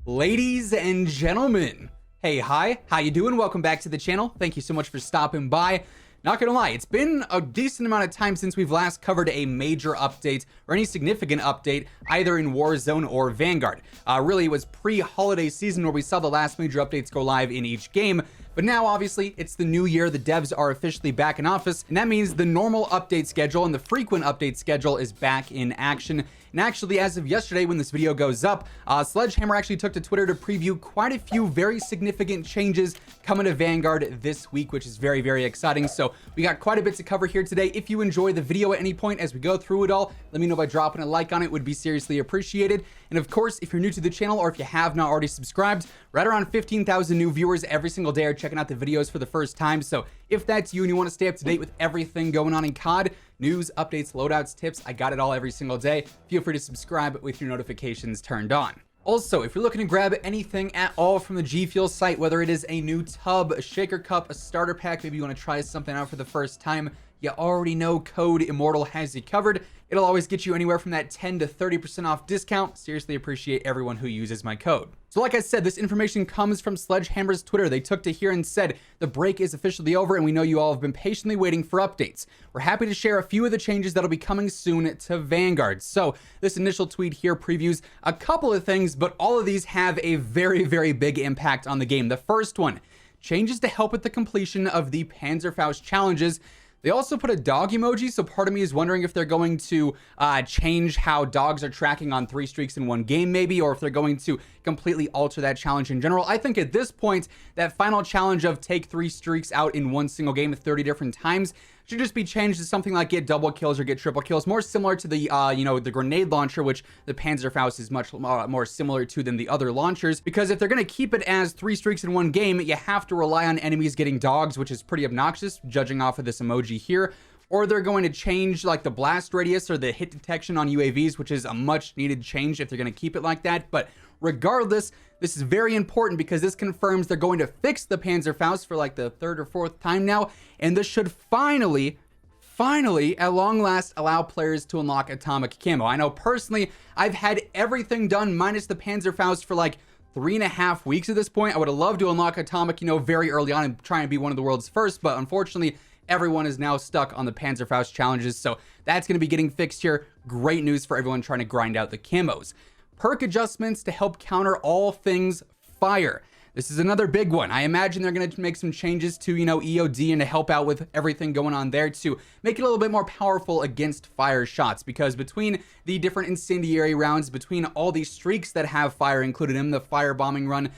Ladies and gentlemen, hey, hi, how you doing? Welcome back to the channel. Thank you so much for stopping by. Not gonna lie, it's been a decent amount of time since we've last covered a major update or any significant update either in Warzone or Vanguard. Really, it was pre-holiday season where we saw the last major updates go live in each game. But now, obviously, it's the new year, the devs are officially back in office, and that means the normal update schedule and the frequent update schedule is back in action. And actually, as of yesterday, when this video goes up, Sledgehammer actually took to Twitter to preview quite a few very significant changes coming to Vanguard this week, which is very, very exciting. So we got quite a bit to cover here today. If you enjoy the video at any point as we go through it all, let me know by dropping a like on it. Would be seriously appreciated. And of course, if you're new to the channel or if you have not already subscribed, right around 15,000 new viewers every single day are checking out the videos for the first time. So if that's you and you want to stay up to date with everything going on in COD, news, updates, loadouts, tips, I got it all every single day. Feel free to subscribe with your notifications turned on. Also, if you're looking to grab anything at all from the G Fuel site, whether it is a new tub, a shaker cup, a starter pack, maybe you want to try something out for the first time, you already know Code Immortal has you covered. It'll always get you anywhere from that 10 to 30% off discount. Seriously appreciate everyone who uses my code. So like I said, this information comes from Sledgehammer's Twitter. They took to here and said, the break is officially over and we know you all have been patiently waiting for updates. We're happy to share a few of the changes that'll be coming soon to Vanguard. So this initial tweet here previews a couple of things, but all of these have a very, very big impact on the game. The first one, changes to help with the completion of the Panzerfaust challenges. They also put a dog emoji, so part of me is wondering if they're going to change how dogs are tracking on 3 streaks in one game maybe, or if they're going to completely alter that challenge in general. I think at this point, that final challenge of take 3 streaks out in one single game 30 different times should just be changed to something like get double kills or get triple kills, more similar to the, the grenade launcher, which the Panzerfaust is much more similar to than the other launchers. Because if they're going to keep it as 3 streaks in one game, you have to rely on enemies getting dogs, which is pretty obnoxious, judging off of this emoji here. Or they're going to change like the blast radius or the hit detection on UAVs, which is a much needed change if they're going to keep it like that. But regardless, this is very important because this confirms they're going to fix the Panzerfaust for like the 3rd or 4th time now. And this should finally, at long last, allow players to unlock atomic camo. I know personally, I've had everything done minus the Panzerfaust for like 3.5 weeks at this point. I would have loved to unlock atomic, very early on and try and be one of the world's first. But unfortunately, everyone is now stuck on the Panzerfaust challenges. So that's going to be getting fixed here. Great news for everyone trying to grind out the camos. Perk adjustments to help counter all things fire. This is another big one. I imagine they're going to make some changes to, EOD and to help out with everything going on there to make it a little bit more powerful against fire shots. Because between the different incendiary rounds, between all these streaks that have fire included in the firebombing run,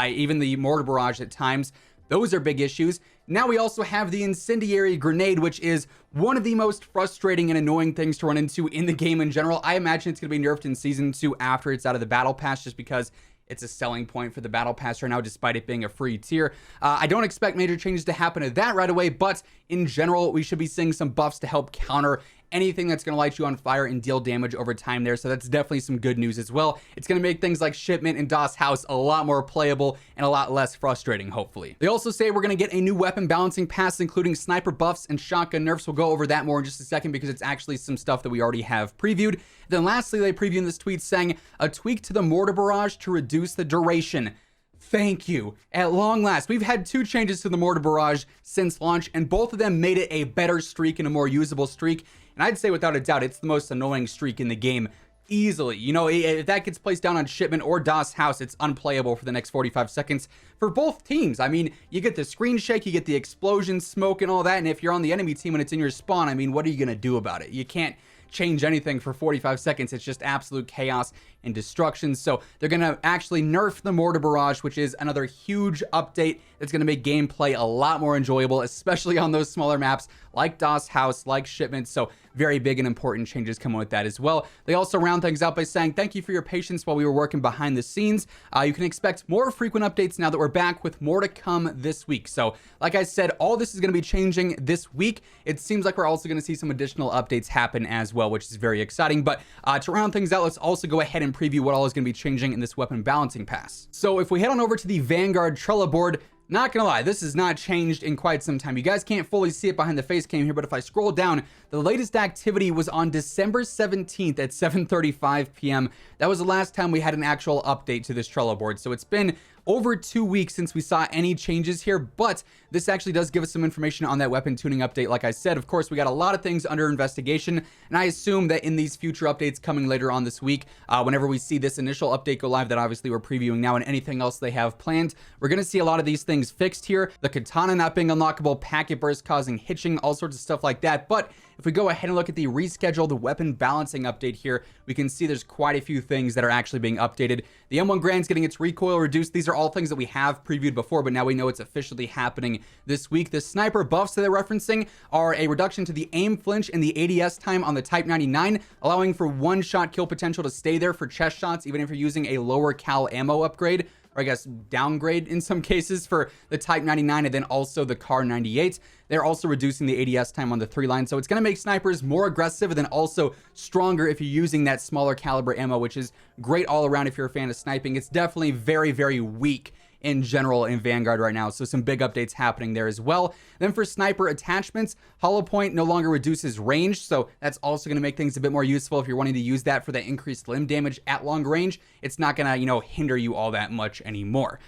even the Mortar Barrage at times, those are big issues. Now we also have the Incendiary Grenade, which is one of the most frustrating and annoying things to run into in the game in general. I imagine it's going to be nerfed in Season 2 after it's out of the Battle Pass, just because it's a selling point for the Battle Pass right now, despite it being a free tier. I don't expect major changes to happen to that right away, but in general, we should be seeing some buffs to help counter anything that's going to light you on fire and deal damage over time there. So that's definitely some good news as well. It's going to make things like Shipment and DOS House a lot more playable and a lot less frustrating, hopefully. They also say we're going to get a new weapon balancing pass, including sniper buffs and shotgun nerfs. We'll go over that more in just a second because it's actually some stuff that we already have previewed. Then lastly, they preview in this tweet saying a tweak to the Mortar Barrage to reduce the duration. Thank you. At long last, we've had 2 changes to the Mortar Barrage since launch, and both of them made it a better streak and a more usable streak. And I'd say without a doubt, it's the most annoying streak in the game. Easily. If that gets placed down on Shipment or DOS House, it's unplayable for the next 45 seconds for both teams. I mean, you get the screen shake, you get the explosion, smoke, and all that. And if you're on the enemy team and it's in your spawn, I mean, what are you going to do about it? You can't change anything for 45 seconds. It's just absolute chaos and destruction. So they're going to actually nerf the Mortar Barrage, which is another huge update that's going to make gameplay a lot more enjoyable, especially on those smaller maps like DOS House, like Shipment. So very big and important changes coming with that as well. They also round things out by saying, thank you for your patience while we were working behind the scenes. You can expect more frequent updates now that we're back, with more to come this week. So like I said, all this is going to be changing this week. It seems like we're also going to see some additional updates happen as well, which is very exciting. But to round things out, let's also go ahead and preview what all is going to be changing in this weapon balancing pass. So if we head on over to the Vanguard Trello board, Not gonna lie, this has not changed in quite some time. You guys can't fully see it behind the face cam here, but if I scroll down, the latest activity was on December 17th at 7:35 p.m. That was the last time we had an actual update to this Trello board. So it's been over 2 weeks since we saw any changes here, but this actually does give us some information on that weapon tuning update. Like I said, of course, we got a lot of things under investigation, and I assume that in these future updates coming later on this week, whenever we see this initial update go live that obviously we're previewing now and anything else they have planned, we're going to see a lot of these things fixed here. The katana not being unlockable, packet burst causing hitching, all sorts of stuff like that. But if we go ahead and look at the rescheduled weapon balancing update here, we can see there's quite a few things that are actually being updated. The M1 Grand's getting its recoil reduced. These are all things that we have previewed before, but now we know it's officially happening this week. The sniper buffs that they're referencing are a reduction to the aim flinch and the ADS time on the Type 99, allowing for one-shot kill potential to stay there for chest shots, even if you're using a lower cal ammo upgrade, or I guess downgrade in some cases for the Type 99 and then also the Car 98. They're also reducing the ADS time on the 3 line. So it's going to make snipers more aggressive and then also stronger if you're using that smaller caliber ammo, which is great all around if you're a fan of sniping. It's definitely very, very weak in general in Vanguard right now, so some big updates happening there as well. Then for sniper attachments, hollow point no longer reduces range, so that's also going to make things a bit more useful if you're wanting to use that for that increased limb damage at long range. It's not going to, hinder you all that much anymore.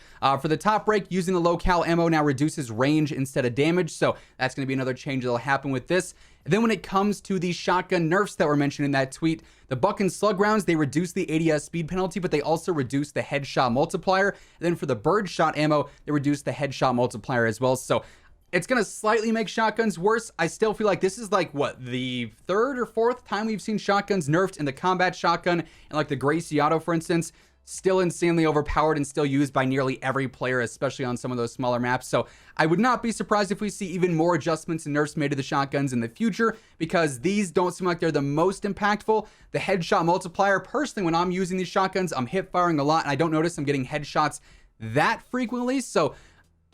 For the top break, using the low cal ammo now reduces range instead of damage, so that's going to be another change that'll happen with this. And then when it comes to the shotgun nerfs that were mentioned in that tweet, the buck and slug rounds, they reduce the ADS speed penalty, but they also reduce the headshot multiplier. And then for the bird shot ammo, they reduce the headshot multiplier as well. So it's going to slightly make shotguns worse. I still feel like this is like, what, the 3rd or 4th time we've seen shotguns nerfed, in the combat shotgun and like the Gracie Auto, for instance. Still insanely overpowered and still used by nearly every player, especially on some of those smaller maps. So I would not be surprised if we see even more adjustments and nerfs made to the shotguns in the future, because these don't seem like they're the most impactful. The headshot multiplier, personally, when I'm using these shotguns, I'm hip firing a lot and I don't notice I'm getting headshots that frequently. So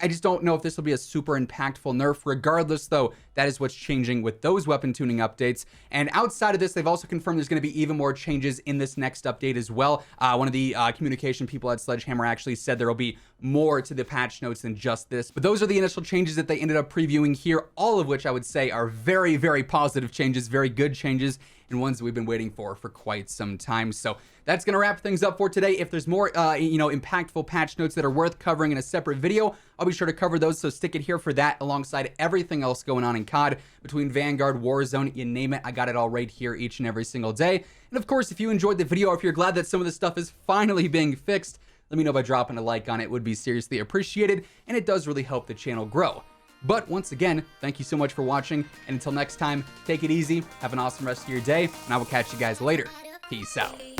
I just don't know if this will be a super impactful nerf. Regardless, though, that is what's changing with those weapon tuning updates. And outside of this, they've also confirmed there's going to be even more changes in this next update as well. One of the communication people at Sledgehammer actually said there will be more to the patch notes than just this. But those are the initial changes that they ended up previewing here, all of which I would say are very, very positive changes, very good changes, and ones that we've been waiting for quite some time. So that's going to wrap things up for today. If there's more, impactful patch notes that are worth covering in a separate video, I'll be sure to cover those. So stick it here for that, alongside everything else going on in COD, between Vanguard, Warzone, you name it. I got it all right here each and every single day. And of course, if you enjoyed the video, or if you're glad that some of this stuff is finally being fixed, let me know by dropping a like on it. It would be seriously appreciated, and it does really help the channel grow. But once again, thank you so much for watching, and until next time, take it easy, have an awesome rest of your day, and I will catch you guys later. Peace out.